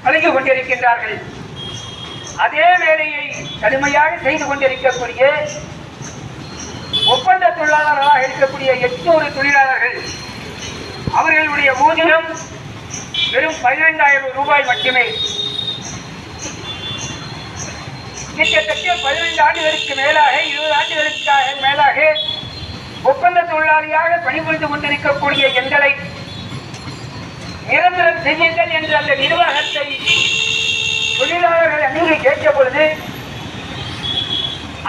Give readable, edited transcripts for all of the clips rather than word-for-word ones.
வழங்கி கொண்டிருக்கின்றார்கள். அதே வேலையை கடுமையாக செய்து கொண்டிருக்கக்கூடிய ஒப்பந்த தொழிலாளர்களாக இருக்கக்கூடிய 800 தொழிலாளர்கள், அவர்களுடைய ஊதியம் வெறும் 15,000 ரூபாய் மட்டுமே. கிட்டத்தட்ட 15 ஆண்டுகளுக்கு மேலாக 20 ஆண்டுகளுக்கு மேலாக ஒப்பந்த தொழிலாளியாக பணிபுரிந்து கொண்டிருக்கக்கூடிய எங்களை நிரந்தரம் செய்யுங்கள் என்று அந்த நிர்வாகத்தை தொழிலாளர்கள் அணுகி கேட்ட பொழுது,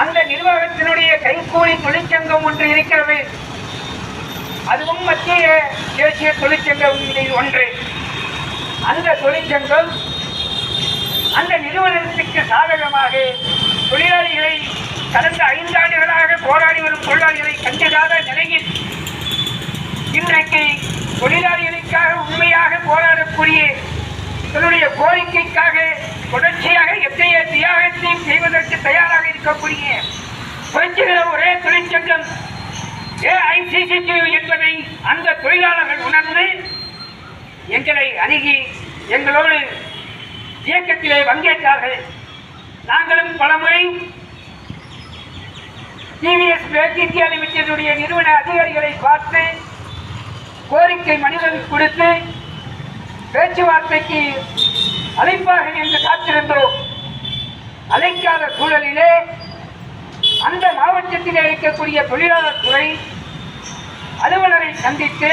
அந்த நிர்வாகத்தினுடைய கைகூலி தொழிற்சங்கம் ஒன்று இருக்கிறது. அதுவும் மத்திய தேசிய தொழிற்சங்கம் ஒன்று. அந்த தொழிற்சங்கம் அந்த நிறுவனத்திற்கு சாதகமாக தொழிலாளிகளை கடந்த 5 ஆண்டுகளாக போராடி வரும் தொழிலாளிகளை கண்டுகாத நிலையில் இன்றைக்கு தொழிலாளிகளுக்காக உண்மையாக போராடக்கூடிய தன்னுடைய கோரிக்கைக்காக தொடர்ச்சியாக எத்தகைய தியாகத்தையும் செய்வதற்கு தயாராக இருக்கக்கூடிய புரட்சிகர ஒரே தொழிற்சங்கம் AICCTU என்பதை அந்த தொழிலாளர்கள் உணர்ந்து எங்களை அணுகி எங்களோடு இயக்கத்திலே பங்கேற்றார்கள். நாங்களும் பலமுறை TVS Black India லிமிடெடுடைய நிறுவன அதிகாரிகளை பார்த்து கோரிக்கை மனிதன் கொடுத்து பேச்சுவார்த்தைக்கு அழைப்பார்கள் என்று காத்திருந்தோம். அழைக்காத சூழலிலே அந்த மாவட்டத்திலே இருக்கக்கூடிய தொழிலாளர் துறை அலுவலரை சந்தித்து